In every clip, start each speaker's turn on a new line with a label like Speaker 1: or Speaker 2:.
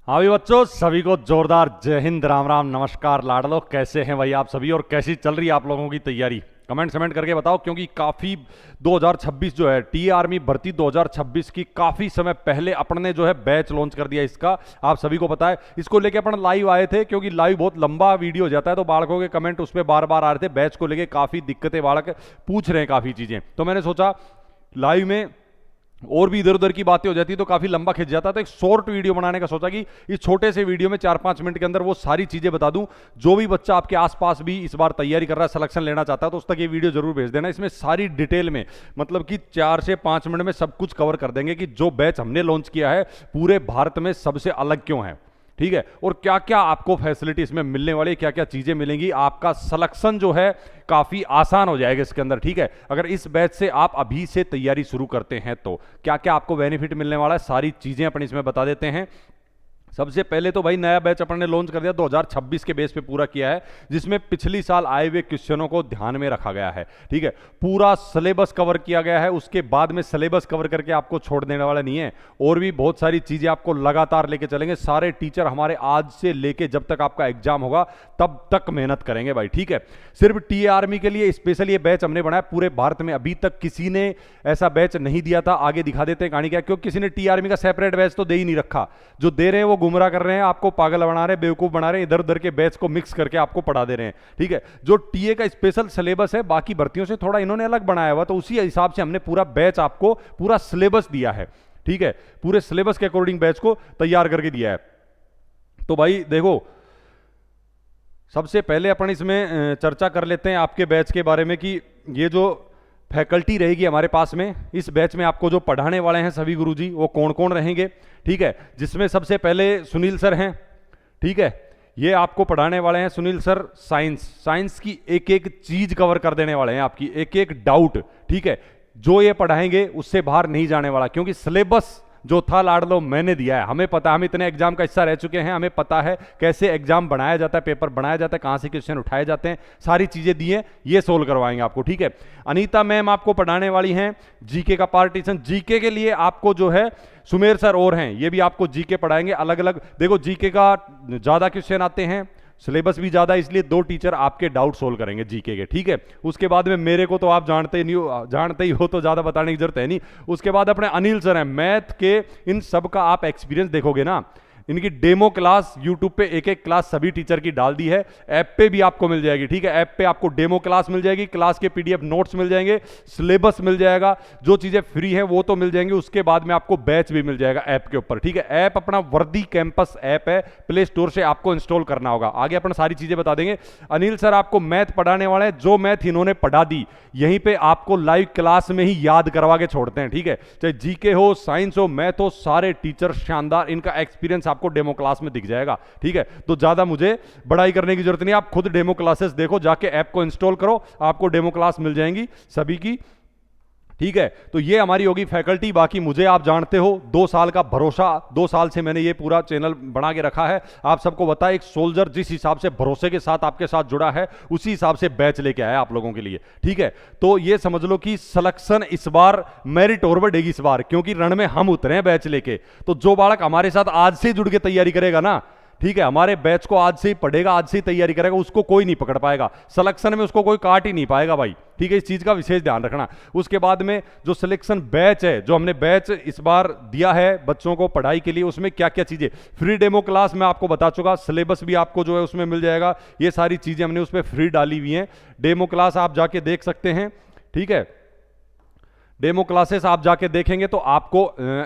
Speaker 1: हाँ भी बच्चों, सभी को जोरदार जय हिंद, राम राम, नमस्कार लाडलो। कैसे हैं भाई आप सभी और कैसी चल रही है आप लोगों की तैयारी? कमेंट करके बताओ, क्योंकि काफ़ी 2026 जो है टी आर्मी भर्ती 2026 की काफ़ी समय पहले अपन ने जो है बैच लॉन्च कर दिया इसका। आप सभी को पता है, इसको लेके अपन लाइव आए थे, क्योंकि लाइव बहुत लंबा वीडियो हो जाता है तो बालकों के कमेंट उस पर बार बार आ रहे थे। बैच को लेके काफ़ी दिक्कतें बालक पूछ रहे हैं काफ़ी चीज़ें, तो मैंने सोचा लाइव में और भी इधर उधर की बातें हो जाती तो काफी लंबा खिंच जाता, तो एक शॉर्ट वीडियो बनाने का सोचा कि इस छोटे से वीडियो में 4-5 मिनट के अंदर वो सारी चीजें बता दूं। जो भी बच्चा आपके आसपास भी इस बार तैयारी कर रहा है, सिलेक्शन लेना चाहता है, तो उस तक ये वीडियो जरूर भेज देना। इसमें सारी डिटेल में, मतलब कि 4 से 5 मिनट में सब कुछ कवर कर देंगे कि जो बैच हमने लॉन्च किया है पूरे भारत में सबसे अलग क्यों है, ठीक है, और क्या क्या आपको फैसिलिटी इसमें मिलने वाली है, क्या क्या चीजें मिलेंगी। आपका सिलेक्शन जो है काफी आसान हो जाएगा इसके अंदर, ठीक है। अगर इस बैच से आप अभी से तैयारी शुरू करते हैं तो क्या क्या आपको बेनिफिट मिलने वाला है, सारी चीजें अपन इसमें बता देते हैं। सबसे पहले तो भाई नया बैच अपन ने लॉन्च कर दिया 2026 के बेस पे पूरा किया है, जिसमें पिछली साल आए हुए क्वेश्चनों को ध्यान में रखा गया है, ठीक है। पूरा सिलेबस कवर किया गया है, उसके बाद में सिलेबस कवर करके आपको छोड़ देने वाला नहीं है, और भी बहुत सारी चीजें आपको लगातार लेके चलेंगे। सारे टीचर हमारे आज से लेके जब तक आपका एग्जाम होगा तब तक मेहनत करेंगे भाई, ठीक है। सिर्फ टी आर्मी के लिए स्पेशल ये बैच हमने बनाया, पूरे भारत में अभी तक किसी ने ऐसा बैच नहीं दिया था। आगे दिखा देते हैं कहानी क्या, क्योंकि किसी ने टी आर्मी का सेपरेट बैच तो दे ही नहीं रखा। जो दे रहे हैं वो गुमराह कर रहे हैं, आपको पागल बना रहे हैं, बेवकूफ बना रहे हैं, इधर उधर के बैच को मिक्स करके आपको पढ़ा दे रहे हैं, ठीक है। जो टीए का स्पेशल सिलेबस है बाकी भर्तियों से थोड़ा इन्होंने अलग बनाया हुआ, तो उसी हिसाब से हमने पूरा बैच आपको पूरा सिलेबस दिया है, ठीक है। पूरे सिलेबस के अकॉर्डिंग बैच को तैयार करके दिया है। तो भाई देखो, सबसे पहले अपन इसमें चर्चा कर लेते हैं आपके बैच के बारे में कि ये जो फैकल्टी रहेगी हमारे पास में इस बैच में, आपको जो पढ़ाने वाले हैं सभी गुरुजी, वो कौन कौन रहेंगे, ठीक है। जिसमें सबसे पहले सुनील सर हैं, ठीक है। ये आपको पढ़ाने वाले हैं सुनील सर। साइंस की एक एक चीज कवर कर देने वाले हैं, आपकी एक एक डाउट, ठीक है। जो ये पढ़ाएंगे उससे बाहर नहीं जाने वाला, क्योंकि सिलेबस जो था लाडलो मैंने दिया है। हमें पता है, हम इतने एग्जाम का हिस्सा रह चुके हैं, हमें पता है कैसे एग्जाम बनाया जाता है, पेपर बनाया जाता है, कहां से क्वेश्चन उठाए जाते हैं, सारी चीजें दी हैं, ये सोल्व करवाएंगे आपको, ठीक है। अनीता मैम आपको पढ़ाने वाली हैं जीके का पार्टीशन। जीके के लिए आपको जो है सुमेर सर और हैं, ये भी आपको जीके पढ़ाएंगे अलग अलग। देखो जीके का ज्यादा क्वेश्चन आते हैं, सिलेबस भी ज्यादा, इसलिए 2 टीचर आपके डाउट सोल्व करेंगे जीके के, ठीक है। उसके बाद में मेरे को तो आप जानते ही हो तो ज्यादा बताने की जरूरत है नहीं। उसके बाद अपने अनिल सर हैं मैथ के। इन सब का आप एक्सपीरियंस देखोगे ना, इनकी डेमो क्लास यूट्यूब पे एक एक क्लास सभी टीचर की डाल दी है, ऐप पे भी आपको मिल जाएगी, ठीक है। ऐप पे आपको डेमो क्लास मिल जाएगी, क्लास के पीडीएफ नोट्स मिल जाएंगे, सिलेबस मिल जाएगा, जो चीजें फ्री है वो तो मिल जाएंगी। उसके बाद में आपको बैच भी मिल जाएगा ऐप के ऊपर, ठीक है। ऐप अपना वर्दी कैंपस ऐप है, प्ले स्टोर से आपको इंस्टॉल करना होगा। आगे अपन सारी चीजें बता देंगे। अनिल सर आपको मैथ पढ़ाने वाले हैं, जो मैथ इन्होंने पढ़ा दी यहीं पे आपको लाइव क्लास में ही याद करवा के छोड़ते हैं, ठीक है। चाहे जीके हो, साइंस हो, मैथ हो, सारे टीचर शानदार, इनका एक्सपीरियंस आपको डेमो क्लास में दिख जाएगा, ठीक है। तो ज्यादा मुझे बड़ाई करने की जरूरत नहीं, आप खुद डेमो क्लासेस देखो, जाके ऐप को इंस्टॉल करो, आपको डेमो क्लास मिल जाएंगी सभी की, ठीक है। तो ये हमारी होगी फैकल्टी। बाकी मुझे आप जानते हो, 2 साल का भरोसा, 2 साल से मैंने ये पूरा चैनल बना के रखा है। आप सबको बताया, एक सोल्जर जिस हिसाब से भरोसे के साथ आपके साथ जुड़ा है उसी हिसाब से बैच लेके आया आप लोगों के लिए, ठीक है। तो ये समझ लो कि सिलेक्शन इस बार मेरिट और बढ़ेगी इस बार, क्योंकि रण में हम उतरे हैं बैच लेके। तो जो बालक हमारे साथ आज से जुड़ के तैयारी करेगा ना, ठीक है, हमारे बैच को आज से ही पढ़ेगा, आज से ही तैयारी करेगा, उसको कोई नहीं पकड़ पाएगा सिलेक्शन में, उसको कोई काट ही नहीं पाएगा भाई, ठीक है। इस चीज का विशेष ध्यान रखना। उसके बाद में जो सिलेक्शन बैच है, जो हमने बैच इस बार दिया है बच्चों को पढ़ाई के लिए, उसमें क्या क्या चीजें, फ्री डेमो क्लास मैं आपको बता चुका, सिलेबस भी आपको जो है उसमें मिल जाएगा, ये सारी चीजें हमने उसमें फ्री डाली हुई हैं। डेमो क्लास आप जाके देख सकते हैं, ठीक है। डेमो क्लासेस आप जाके देखेंगे तो आपको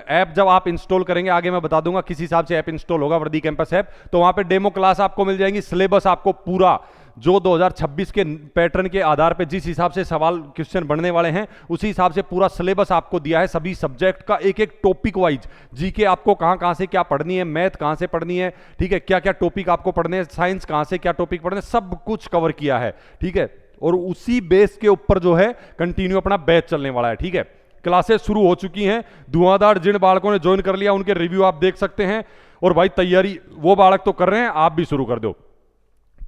Speaker 1: ऐप जब आप इंस्टॉल करेंगे, आगे मैं बता दूंगा किस हिसाब से ऐप इंस्टॉल होगा, वर्दी कैंपस ऐप, तो वहां पे डेमो क्लास आपको मिल जाएंगी। सिलेबस आपको पूरा जो 2026 के पैटर्न के आधार पे जिस हिसाब से सवाल क्वेश्चन बनने वाले हैं उसी हिसाब से पूरा सिलेबस आपको दिया है, सभी सब्जेक्ट का एक एक टॉपिक वाइज। जीके आपको कहां कहां से क्या पढ़नी है, मैथ कहां से पढ़नी है, ठीक है, क्या क्या टॉपिक आपको पढ़ने हैं, साइंस कहां से क्या टॉपिक पढ़ने, सब कुछ कवर किया है, ठीक है। और उसी बेस के ऊपर जो है कंटिन्यू अपना बैच चलने वाला है, ठीक है। क्लासेस शुरू हो चुकी हैं, धुआंधार जिन बालकों ने ज्वाइन कर लिया उनके रिव्यू आप देख सकते हैं। और भाई तैयारी वो बालक तो कर रहे हैं, आप भी शुरू कर दो,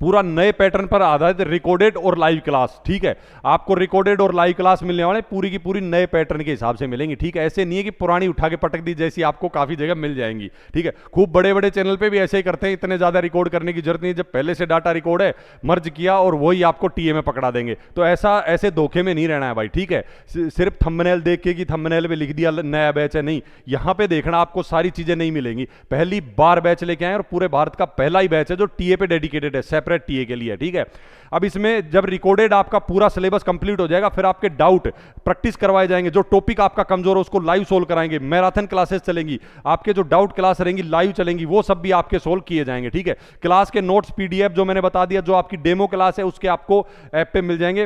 Speaker 1: पूरा नए पैटर्न पर आधारित रिकॉर्डेड और लाइव क्लास। ठीक है, आपको रिकॉर्डेड और लाइव क्लास मिलने वाले पूरी की पूरी नए पैटर्न के हिसाब से मिलेंगी। ठीक है, ऐसे नहीं है कि पुरानी उठा के पटक दी, जैसी आपको काफी जगह मिल जाएंगी। ठीक है, खूब बड़े बड़े चैनल पे भी ऐसे ही करते हैं, इतने ज्यादा रिकॉर्ड करने की जरूरत नहीं, जब पहले से डाटा रिकॉर्ड है मर्ज किया और वही आपको टीए में पकड़ा देंगे। तो ऐसा ऐसे धोखे में नहीं रहना है भाई। ठीक है, सिर्फ थंबनेल देख के कि थंबनेल में लिख दिया नया बैच है, नहीं, यहां पे देखना आपको सारी चीजें नहीं मिलेंगी। पहली बार बैच लेके आए और पूरे भारत का पहला ही बैच है जो टीए पे डेडिकेटेड है, सेपरेट टीए के लिए। ठीक है, अब इसमें जब रिकॉर्डेड आपका पूरा सिलेबस कंप्लीट हो जाएगा, फिर आपके डाउट प्रैक्टिस करवाए जाएंगे, जो टॉपिक आपका कमजोर है उसको लाइव सोल्व कराएंगे, मैराथन क्लासेस चलेंगी, आपके जो डाउट क्लास रहेंगी लाइव चलेंगी, वो सब भी आपके सोल्व किए जाएंगे। ठीक है, क्लास के नोट्स पीडीएफ जो मैंने बता दिया, जो आपकी डेमो क्लास है उसके आपको ऐप पे मिल जाएंगे,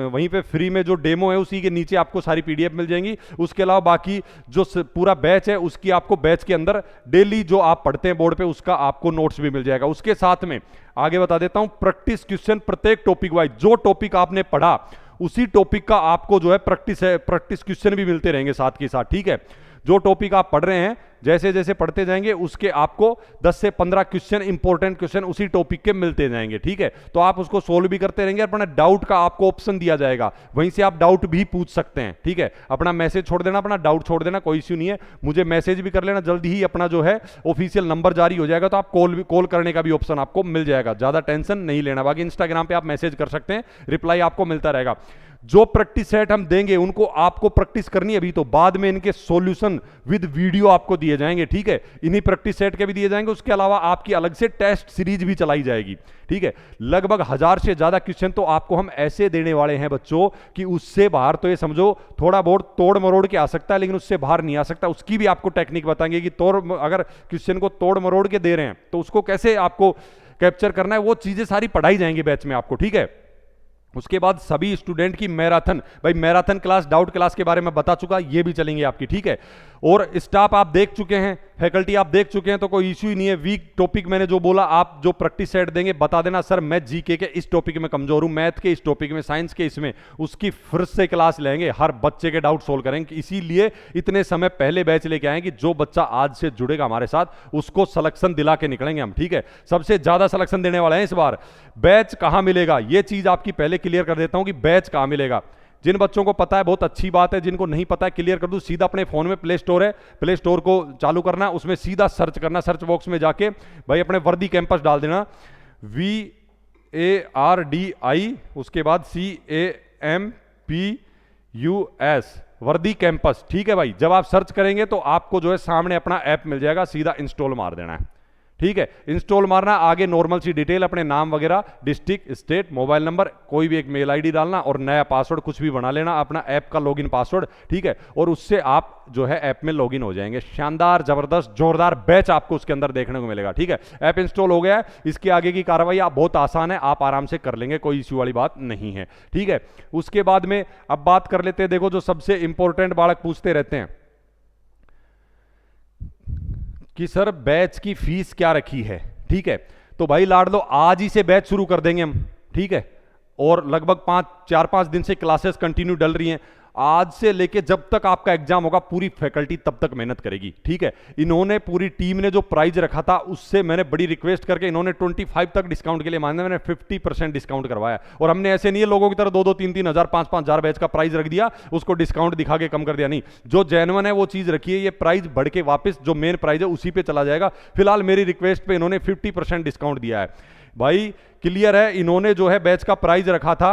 Speaker 1: वहीं पे फ्री में जो डेमो है उसी के नीचे आपको सारी पीडीएफ मिल जाएंगी। उसके अलावा बाकी जो पूरा बैच है उसकी आपको बैच के अंदर डेली जो आप पढ़ते हैं बोर्ड पे उसका आपको नोट्स भी मिल जाएगा। उसके साथ में आगे बता देता हूं, प्रैक्टिस क्वेश्चन प्रत्येक टॉपिक वाइज, जो टॉपिक आपने पढ़ा उसी टॉपिक का आपको जो है प्रैक्टिस क्वेश्चन भी मिलते रहेंगे साथ के साथ। ठीक है, जो टॉपिक आप पढ़ रहे हैं जैसे जैसे पढ़ते जाएंगे उसके आपको 10 से 15 क्वेश्चन, इंपॉर्टेंट क्वेश्चन उसी टॉपिक के मिलते जाएंगे। ठीक है, तो आप उसको सोल्व भी करते रहेंगे, अपना डाउट का आपको ऑप्शन दिया जाएगा, वहीं से आप डाउट भी पूछ सकते हैं। ठीक है, अपना मैसेज छोड़ देना, अपना डाउट छोड़ देना, कोई इश्यू नहीं है, मुझे मैसेज भी कर लेना, जल्दी ही अपना जो है ऑफिशियल नंबर जारी हो जाएगा तो आप कॉल करने का भी ऑप्शन आपको मिल जाएगा, ज्यादा टेंशन नहीं लेना। बाकी इंस्टाग्राम पे आप मैसेज कर सकते हैं, रिप्लाई आपको मिलता रहेगा। जो प्रैक्टिस सेट हम देंगे उनको आपको प्रैक्टिस करनी है अभी, तो बाद में इनके सॉल्यूशन विद वीडियो आपको दिए जाएंगे। ठीक है, इन्हीं प्रैक्टिस सेट के भी दिए जाएंगे, उसके अलावा आपकी अलग से टेस्ट सीरीज भी चलाई जाएगी। ठीक है, लगभग 1000 से ज्यादा क्वेश्चन तो आपको हम ऐसे देने वाले हैं बच्चों कि उससे बाहर तो ये समझो थोड़ा बहुत तोड़ मरोड़ के आ सकता है, लेकिन उससे बाहर नहीं आ सकता। उसकी भी आपको टेक्निक बताएंगे कि अगर क्वेश्चन को तोड़ मरोड़ के दे रहे हैं तो उसको कैसे आपको कैप्चर करना है, वो चीजें सारी पढ़ाई जाएंगी बैच में आपको। ठीक है, उसके बाद सभी स्टूडेंट की मैराथन, भाई मैराथन क्लास, डाउट क्लास के बारे में बता चुका, ये भी चलेंगे आपकी। ठीक है, और स्टाफ आप देख चुके हैं, फैकल्टी आप देख चुके हैं, तो कोई इश्यू ही नहीं है। वीक टॉपिक मैंने जो बोला, आप जो प्रैक्टिस सेट देंगे बता देना, सर मैं जीके के इस टॉपिक में कमजोर हूं, मैथ के इस टॉपिक में, साइंस के इसमें, उसकी फिर से क्लास लेंगे, हर बच्चे के डाउट सोल्व करेंगे। इसीलिए इतने समय पहले बैच लेके आएंगे, जो बच्चा आज से जुड़ेगा हमारे साथ उसको सिलेक्शन दिला के निकलेंगे हम। ठीक है, सबसे ज्यादा सिलेक्शन देने वाले हैं इस बार। बैच कहां मिलेगा ये चीज आपकी पहले क्लियर कर देता हूं कि बैच कहां मिलेगा। जिन बच्चों को पता है बहुत अच्छी बात है, जिनको नहीं पता है क्लियर कर दूं, सीधा अपने फोन में प्ले स्टोर है, प्ले स्टोर को चालू करना, उसमें सीधा सर्च करना, सर्च बॉक्स में जाके भाई अपने वर्दी कैंपस डाल देना, VARDI, उसके बाद CAMPUS, वर्दी कैंपस। ठीक है भाई, जब आप सर्च करेंगे तो आपको जो है सामने अपना ऐप मिल जाएगा, सीधा इंस्टॉल मार देना है। ठीक है, इंस्टॉल मारना, आगे नॉर्मल सी डिटेल, अपने नाम वगैरह, डिस्ट्रिक्ट, स्टेट, मोबाइल नंबर, कोई भी एक मेल आईडी डालना और नया पासवर्ड कुछ भी बना लेना, अपना ऐप का लॉगिन पासवर्ड। ठीक है, और उससे आप जो है ऐप में लॉगिन हो जाएंगे। शानदार, जबरदस्त, जोरदार बैच आपको उसके अंदर देखने को मिलेगा। ठीक है, ऐप इंस्टॉल हो गया है, इसके आगे की कार्रवाई आप बहुत आसान है, आप आराम से कर लेंगे, कोई इश्यू वाली बात नहीं है। ठीक है, उसके बाद में अब बात कर लेते हैं, देखो जो सबसे इंपॉर्टेंट बालक पूछते रहते हैं कि सर बैच की फीस क्या रखी है। ठीक है, तो भाई लाडलो आज ही से बैच शुरू कर देंगे हम। ठीक है, और लगभग 4-5 दिन से क्लासेस कंटिन्यू डल रही हैं। आज से लेके जब तक आपका एग्जाम होगा पूरी फैकल्टी तब तक मेहनत करेगी। ठीक है, इन्होंने पूरी टीम ने जो प्राइस रखा था उससे मैंने बड़ी रिक्वेस्ट करके इन्होंने 25 तक डिस्काउंट के लिए मांगे, मैंने 50% डिस्काउंट करवाया। और हमने ऐसे नहीं है लोगों की तरह 2-2, 3-3 हजार, 5-5 हजार बैच का प्राइस रख दिया, उसको डिस्काउंट दिखा के कम कर दिया, नहीं, जो जेन्युइन है वो चीज रखी है। ये प्राइस बढ़ के वापस जो मेन प्राइस है उसी पे चला जाएगा। फिलहाल मेरी रिक्वेस्ट पे इन्होंने 50% डिस्काउंट दिया है। भाई क्लियर है, इन्होंने जो है बैच का प्राइस रखा था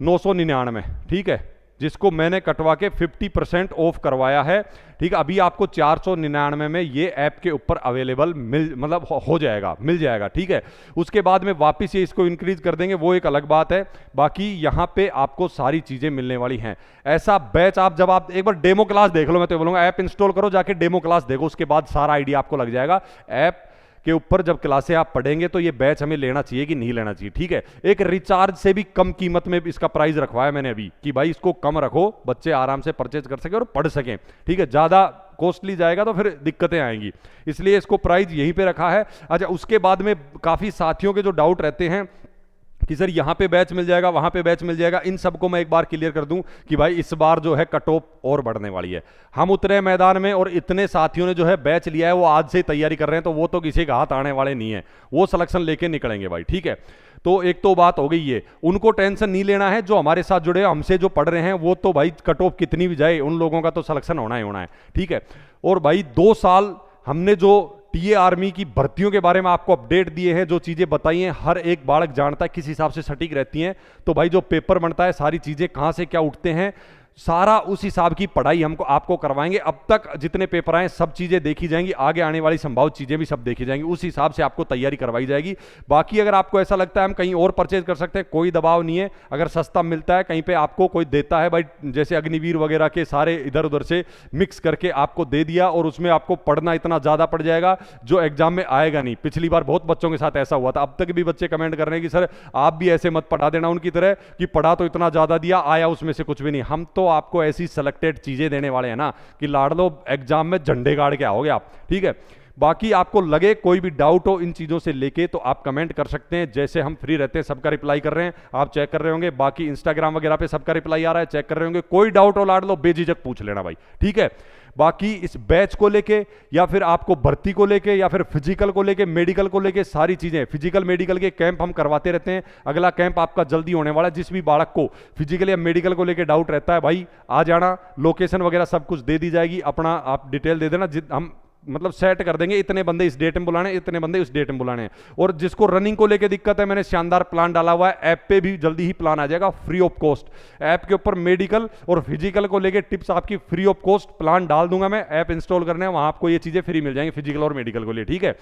Speaker 1: 999। ठीक है, जिसको मैंने कटवा के 50% ऑफ करवाया है। ठीक है, अभी आपको 499 में ये ऐप के ऊपर अवेलेबल मतलब हो जाएगा, मिल जाएगा। ठीक है, उसके बाद में वापस ये इसको इंक्रीज कर देंगे, वो एक अलग बात है। बाकी यहां पे आपको सारी चीजें मिलने वाली हैं। ऐसा बैच आप जब आप एक बार डेमो क्लास देख लो, मैं तो बोलूंगा ऐप इंस्टॉल करो, जाके डेमो क्लास देखो, उसके बाद सारा आइडिया आपको लग जाएगा। ऐप के ऊपर जब क्लासें आप पढ़ेंगे तो ये बैच हमें लेना चाहिए कि नहीं लेना चाहिए। ठीक है, एक रिचार्ज से भी कम कीमत में इसका प्राइस रखवाया मैंने अभी कि भाई इसको कम रखो, बच्चे आराम से परचेज कर सके और पढ़ सकें। ठीक है, ज्यादा कॉस्टली जाएगा तो फिर दिक्कतें आएंगी, इसलिए इसको प्राइस यहीं पे रखा है। अच्छा, उसके बाद में काफी साथियों के जो डाउट रहते हैं कि सर यहाँ पे बैच मिल जाएगा, वहां पे बैच मिल जाएगा, इन सबको मैं एक बार क्लियर कर दूं कि भाई इस बार जो है कट ऑफ और बढ़ने वाली है। हम उतरे मैदान में और इतने साथियों ने जो है बैच लिया है वो आज से ही तैयारी कर रहे हैं, तो वो तो किसी का हाथ आने वाले नहीं है, वो सिलेक्शन लेके निकलेंगे भाई। ठीक है, तो एक तो बात हो गई है, उनको टेंशन नहीं लेना है। जो हमारे साथ जुड़े हमसे जो पढ़ रहे हैं वो तो भाई कट ऑफ कितनी भी जाए उन लोगों का तो सिलेक्शन होना ही होना है, ठीक है। और भाई 2 साल हमने जो टीए आर्मी की भर्तियों के बारे में आपको अपडेट दिए हैं, जो चीजें बताई हैं, हर एक बालक जानता है किस हिसाब से सटीक रहती हैं। तो भाई जो पेपर बनता है, सारी चीजें कहां से क्या उठते हैं, सारा उस हिसाब की पढ़ाई हमको आपको करवाएंगे। अब तक जितने पेपर आए सब चीजें देखी जाएंगी, आगे आने वाली संभावित चीजें भी सब देखी जाएंगी, उस हिसाब से आपको तैयारी करवाई जाएगी। बाकी अगर आपको ऐसा लगता है हम कहीं और परचेज कर सकते हैं, कोई दबाव नहीं है। अगर सस्ता मिलता है कहीं पे आपको कोई देता है भाई, जैसे अग्निवीर वगैरह के सारे इधर उधर से मिक्स करके आपको दे दिया, और उसमें आपको पढ़ना इतना ज्यादा पड़ जाएगा जो एग्जाम में आएगा नहीं। पिछली बार बहुत बच्चों के साथ ऐसा हुआ था, अब तक भी बच्चे कमेंट कर रहे हैं कि सर आप भी ऐसे मत पढ़ा देना उनकी तरह कि पढ़ा तो इतना ज्यादा दिया, आया उसमें से कुछ भी नहीं। हम तो आपको ऐसी सेलेक्टेड चीजें देने वाले हैं ना कि लाड़ लो एग्जाम में झंडे गाड़ के आओगे आप, ठीक है। बाकी आपको लगे कोई भी डाउट हो इन चीजों से लेके तो आप कमेंट कर सकते हैं, जैसे हम फ्री रहते हैं सबका रिप्लाई कर रहे हैं, आप चेक कर रहे होंगे। बाकी इंस्टाग्राम वगैरह पे सबका रिप्लाई आ रहा है, चेक कर रहे होंगे। कोई डाउट हो लाड़ लो बेझिझक पूछ लेना भाई, ठीक है। बाकी इस बैच को लेके या फिर आपको भर्ती को लेके या फिर फिजिकल को लेके, मेडिकल को लेके, सारी चीजें फिजिकल मेडिकल के कैंप हम करवाते रहते हैं। अगला कैंप आपका जल्दी होने वाला है। जिस भी बालक को फिजिकल या मेडिकल को लेके डाउट रहता है भाई आ जाना, लोकेशन वगैरह सब कुछ दे दी जाएगी, अपना आप डिटेल दे देना, हम मतलब सेट कर देंगे, इतने बंदे इस डेट में बुलाने, इतने बंदे इस डेट में बुलाने हैं। और जिसको रनिंग को लेके दिक्कत है, मैंने शानदार प्लान डाला हुआ है, ऐप पे भी जल्दी ही प्लान आ जाएगा फ्री ऑफ कॉस्ट। ऐप के ऊपर मेडिकल और फिजिकल को लेके टिप्स आपकी फ्री ऑफ कॉस्ट प्लान डाल दूंगा मैं। ऐप इंस्टॉल करने हैं, वहां आपको ये चीजें फ्री मिल जाएंगी फिजिकल और मेडिकल को लिए, ठीक है।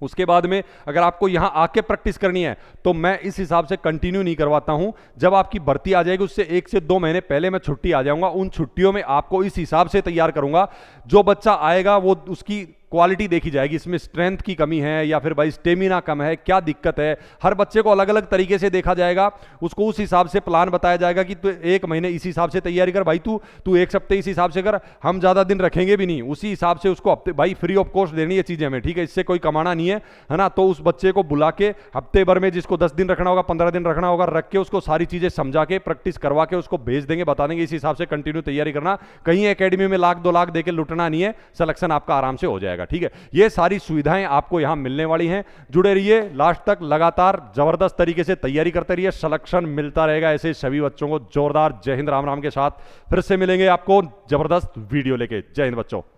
Speaker 1: उसके बाद में अगर आपको यहां आके प्रैक्टिस करनी है तो मैं इस हिसाब से कंटिन्यू नहीं करवाता हूं। जब आपकी भर्ती आ जाएगी उससे 1 से 2 महीने पहले मैं छुट्टी आ जाऊंगा, उन छुट्टियों में आपको इस हिसाब से तैयार करूंगा। जो बच्चा आएगा वो उसकी क्वालिटी देखी जाएगी, इसमें स्ट्रेंथ की कमी है या फिर भाई स्टेमिना कम है, क्या दिक्कत है, हर बच्चे को अलग अलग तरीके से देखा जाएगा। उसको उस हिसाब से प्लान बताया जाएगा कि तू 1 महीने इस हिसाब से तैयारी कर भाई, तू 1 हफ्ते इस हिसाब से कर, हम ज्यादा दिन रखेंगे भी नहीं, उसी हिसाब से उसको हफ्ते भाई फ्री ऑफ कॉस्ट देनी है चीजें हमें, ठीक है। इससे कोई कमाना नहीं है ना। तो उस बच्चे को बुला के हफ्ते भर में, जिसको 10 दिन रखना होगा, 15 दिन रखना होगा, रख के उसको सारी चीजें समझा के प्रैक्टिस करवा के उसको भेज देंगे, बता देंगे इस हिसाब से कंटिन्यू तैयारी करना। कहीं एकेडमी में 1 लाख 2 लाख देके लुटना नहीं है, सिलेक्शन आपका आराम से हो जाएगा, ठीक है। ये सारी सुविधाएं आपको यहां मिलने वाली हैं। जुड़े रहिए लास्ट तक, लगातार जबरदस्त तरीके से तैयारी करते रहिए, सिलेक्शन मिलता रहेगा ऐसे सभी बच्चों को। जोरदार जय हिंद राम राम के साथ फिर से मिलेंगे आपको जबरदस्त वीडियो लेके। जय हिंद बच्चों।